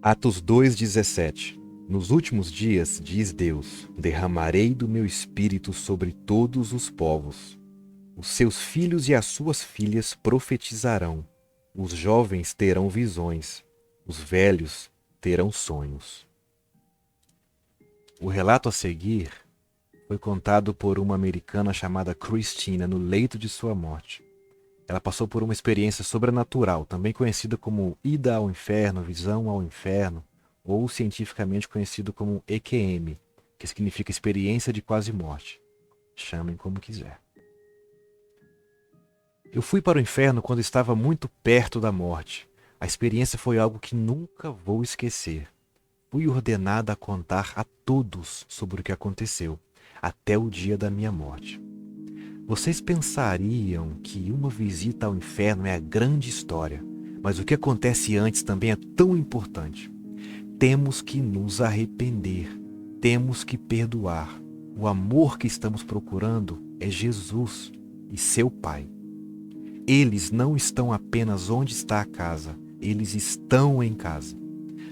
Atos 2:17. Nos últimos dias, diz Deus, derramarei do meu espírito sobre todos os povos. Os seus filhos e as suas filhas profetizarão. Os jovens terão visões. Os velhos terão sonhos. O relato a seguir foi contado por uma americana chamada Christina no leito de sua morte. Ela passou por uma experiência sobrenatural, também conhecida como ida ao inferno, visão ao inferno, ou cientificamente conhecido como EQM, que significa experiência de quase morte. Chamem como quiser. Eu fui para o inferno quando estava muito perto da morte. A experiência foi algo que nunca vou esquecer. Fui ordenada a contar a todos sobre o que aconteceu, até o dia da minha morte. Vocês pensariam que uma visita ao inferno é a grande história, mas o que acontece antes também é tão importante. Temos que nos arrepender, temos que perdoar. O amor que estamos procurando é Jesus e seu Pai. Eles não estão apenas onde está a casa, eles estão em casa.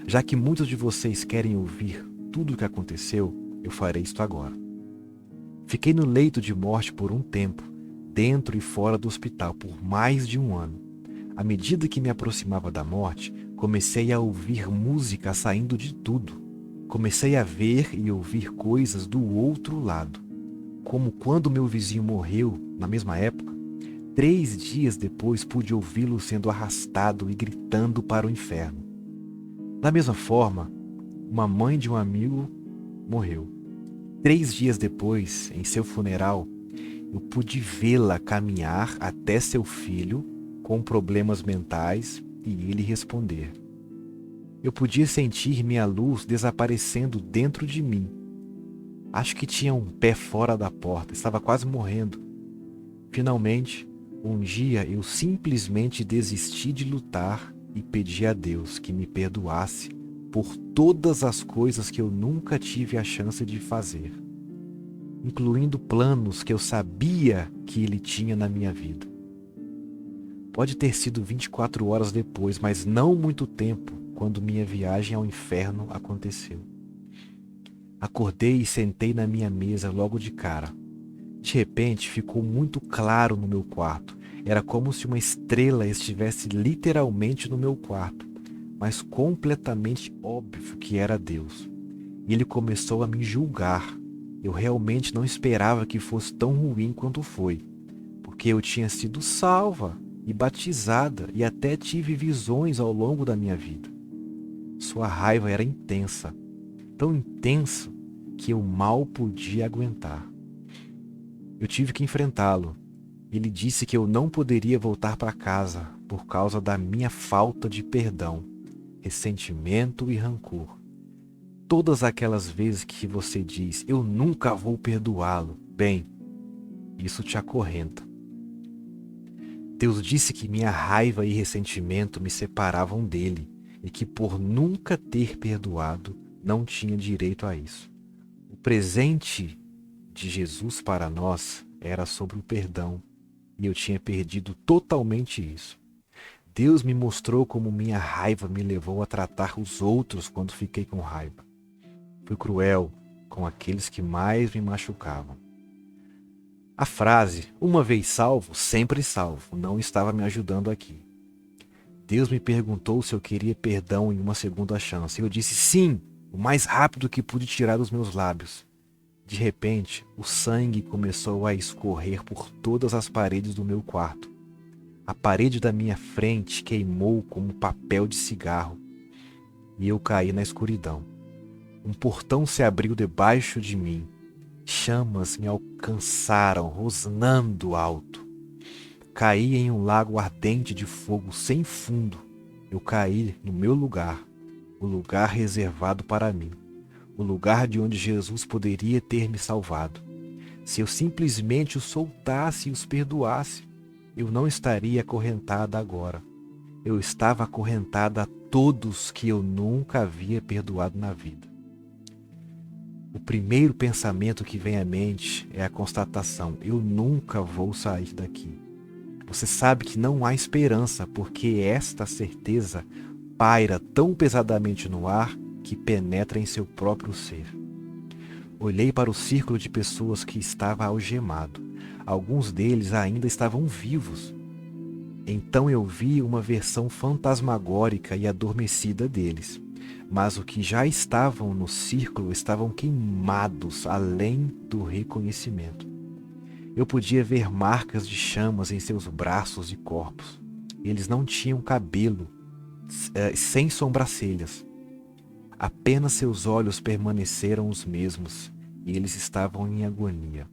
Já que muitos de vocês querem ouvir tudo o que aconteceu, eu farei isto agora. Fiquei no leito de morte por um tempo, dentro e fora do hospital, por mais de um ano. À medida que me aproximava da morte, comecei a ouvir música saindo de tudo. Comecei a ver e ouvir coisas do outro lado. Como quando meu vizinho morreu, na mesma época, 3 dias depois pude ouvi-lo sendo arrastado e gritando para o inferno. Da mesma forma, uma mãe de um amigo morreu. 3 dias depois, em seu funeral, eu pude vê-la caminhar até seu filho com problemas mentais e ele responder. Eu podia sentir minha luz desaparecendo dentro de mim. Acho que tinha um pé fora da porta, estava quase morrendo. Finalmente, um dia eu simplesmente desisti de lutar e pedi a Deus que me perdoasse por todas as coisas que eu nunca tive a chance de fazer, incluindo planos que eu sabia que Ele tinha na minha vida. Pode ter sido 24 horas depois, mas não muito tempo, quando minha viagem ao inferno aconteceu. Acordei e sentei na minha mesa logo de cara. De repente, ficou muito claro no meu quarto. Era como se uma estrela estivesse literalmente no meu quarto, mas completamente óbvio que era Deus. E Ele começou a me julgar. Eu realmente não esperava que fosse tão ruim quanto foi, porque eu tinha sido salva e batizada e até tive visões ao longo da minha vida. Sua raiva era intensa, tão intensa que eu mal podia aguentar. Eu tive que enfrentá-lo. Ele disse que eu não poderia voltar para casa por causa da minha falta de perdão, ressentimento e rancor. Todas aquelas vezes que você diz, eu nunca vou perdoá-lo, bem, isso te acorrenta. Deus disse que minha raiva e ressentimento me separavam dele e que por nunca ter perdoado, não tinha direito a isso. O presente de Jesus para nós era sobre o perdão e eu tinha perdido totalmente isso. Deus me mostrou como minha raiva me levou a tratar os outros quando fiquei com raiva. Fui cruel com aqueles que mais me machucavam. A frase, uma vez salvo, sempre salvo, não estava me ajudando aqui. Deus me perguntou se eu queria perdão em uma segunda chance. Eu disse sim, o mais rápido que pude tirar dos meus lábios. De repente, o sangue começou a escorrer por todas as paredes do meu quarto. A parede da minha frente queimou como papel de cigarro e eu caí na escuridão. Um portão se abriu debaixo de mim. Chamas me alcançaram, rosnando alto. Caí em um lago ardente de fogo sem fundo. Eu caí no meu lugar, o lugar reservado para mim, o lugar de onde Jesus poderia ter me salvado. Se eu simplesmente os soltasse e os perdoasse, eu não estaria acorrentada agora. Eu estava acorrentada a todos que eu nunca havia perdoado na vida. O primeiro pensamento que vem à mente é a constatação: eu nunca vou sair daqui. Você sabe que não há esperança, porque esta certeza paira tão pesadamente no ar que penetra em seu próprio ser. Olhei para o círculo de pessoas que estava algemado. Alguns deles ainda estavam vivos. Então eu vi uma versão fantasmagórica e adormecida deles. Mas os que já estavam no círculo estavam queimados além do reconhecimento. Eu podia ver marcas de chamas em seus braços e corpos. Eles não tinham cabelo, sem sobrancelhas. Apenas seus olhos permaneceram os mesmos e eles estavam em agonia.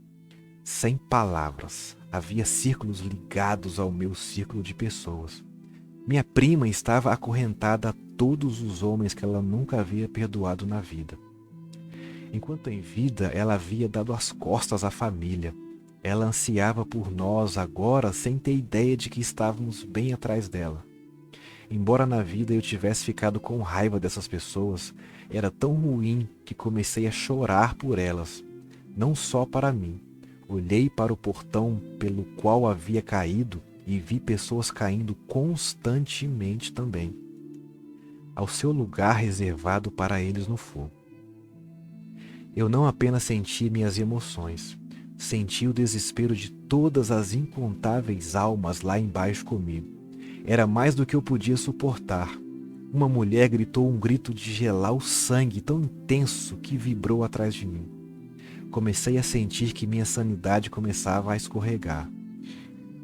Sem palavras, havia círculos ligados ao meu círculo de pessoas. Minha prima estava acorrentada a todos os homens que ela nunca havia perdoado na vida. Enquanto em vida, ela havia dado as costas à família. Ela ansiava por nós agora sem ter ideia de que estávamos bem atrás dela. Embora na vida eu tivesse ficado com raiva dessas pessoas, era tão ruim que comecei a chorar por elas, não só para mim. Olhei para o portão pelo qual havia caído e vi pessoas caindo constantemente também, ao seu lugar reservado para eles no fogo. Eu não apenas senti minhas emoções, senti o desespero de todas as incontáveis almas lá embaixo comigo. Era mais do que eu podia suportar. Uma mulher gritou um grito de gelar o sangue tão intenso que vibrou atrás de mim. Comecei a sentir que minha sanidade começava a escorregar.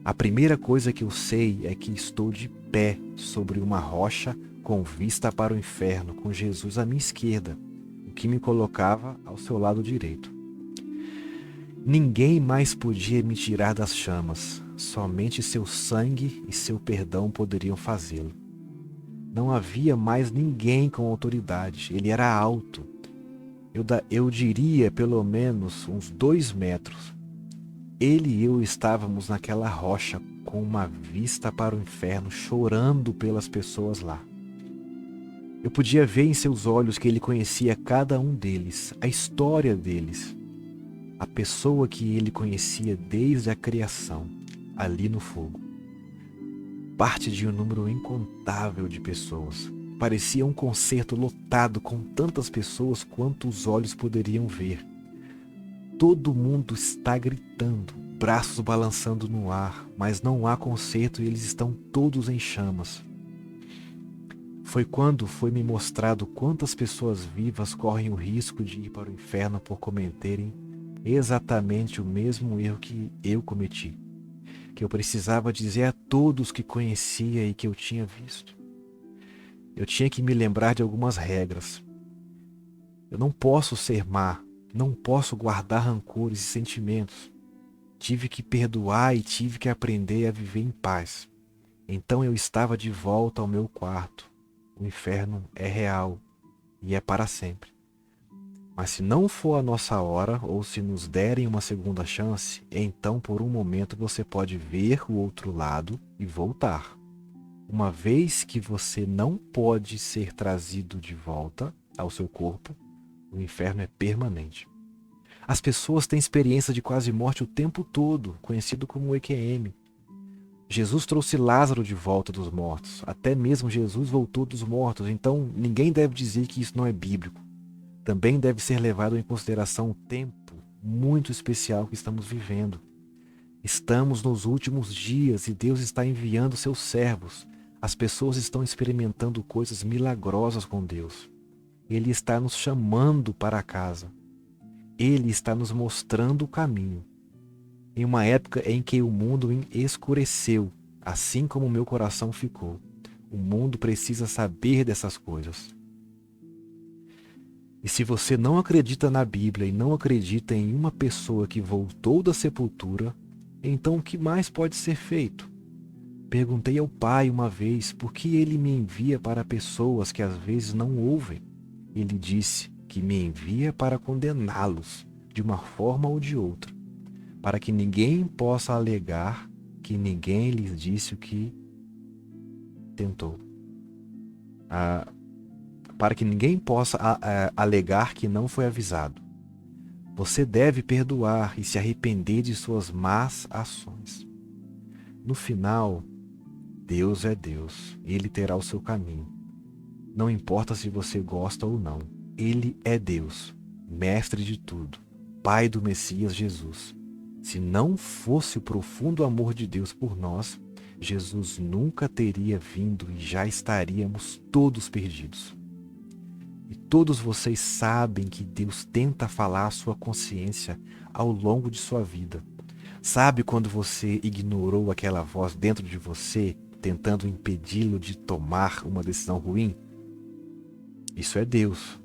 A primeira coisa que eu sei é que estou de pé sobre uma rocha com vista para o inferno, com Jesus à minha esquerda, o que me colocava ao seu lado direito. Ninguém mais podia me tirar das chamas, somente seu sangue e seu perdão poderiam fazê-lo. Não havia mais ninguém com autoridade, ele era alto. Eu diria pelo menos uns 2 metros. Ele e eu estávamos naquela rocha com uma vista para o inferno, chorando pelas pessoas lá. Eu podia ver em seus olhos que ele conhecia cada um deles, a história deles, a pessoa que ele conhecia desde a criação, ali no fogo. Parte de um número incontável de pessoas. Parecia um concerto lotado com tantas pessoas quanto os olhos poderiam ver. Todo mundo está gritando, braços balançando no ar, mas não há concerto e eles estão todos em chamas. Foi quando foi me mostrado quantas pessoas vivas correm o risco de ir para o inferno por cometerem exatamente o mesmo erro que eu cometi, que eu precisava dizer a todos que conhecia e que eu tinha visto. Eu tinha que me lembrar de algumas regras. Eu não posso ser má, não posso guardar rancores e sentimentos. Tive que perdoar e tive que aprender a viver em paz. Então eu estava de volta ao meu quarto. O inferno é real e é para sempre. Mas se não for a nossa hora, ou se nos derem uma segunda chance, então por um momento você pode ver o outro lado e voltar. Uma vez que você não pode ser trazido de volta ao seu corpo, o inferno é permanente. As pessoas têm experiência de quase morte o tempo todo, conhecido como EQM. Jesus trouxe Lázaro de volta dos mortos. Até mesmo Jesus voltou dos mortos, então ninguém deve dizer que isso não é bíblico. Também deve ser levado em consideração o tempo muito especial que estamos vivendo. Estamos nos últimos dias e Deus está enviando seus servos. As pessoas estão experimentando coisas milagrosas com Deus. Ele está nos chamando para casa. Ele está nos mostrando o caminho. Em uma época em que o mundo escureceu, assim como o meu coração ficou. O mundo precisa saber dessas coisas. E se você não acredita na Bíblia e não acredita em uma pessoa que voltou da sepultura, então o que mais pode ser feito? Perguntei ao Pai uma vez por que ele me envia para pessoas que às vezes não ouvem. Ele disse que me envia para condená-los de uma forma ou de outra, para que ninguém possa alegar que ninguém lhes disse o que tentou. Para que ninguém possa alegar que não foi avisado. Você deve perdoar e se arrepender de suas más ações. No final, Deus é Deus, Ele terá o seu caminho. Não importa se você gosta ou não. Ele é Deus, mestre de tudo, Pai do Messias Jesus. Se não fosse o profundo amor de Deus por nós, Jesus nunca teria vindo e já estaríamos todos perdidos. E todos vocês sabem que Deus tenta falar à sua consciência ao longo de sua vida. Sabe quando você ignorou aquela voz dentro de você, tentando impedi-lo de tomar uma decisão ruim? Isso é Deus.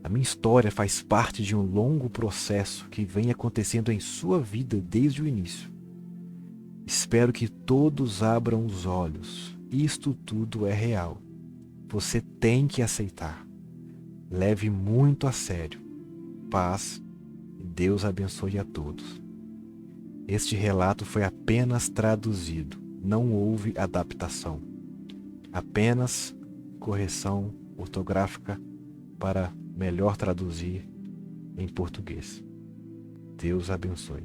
A minha história faz parte de um longo processo que vem acontecendo em sua vida desde o início. Espero que todos abram os olhos. Isto tudo é real. Você tem que aceitar. Leve muito a sério. Paz e Deus abençoe a todos. Este relato foi apenas traduzido. Não houve adaptação. Apenas correção ortográfica para melhor traduzir em português. Deus abençoe.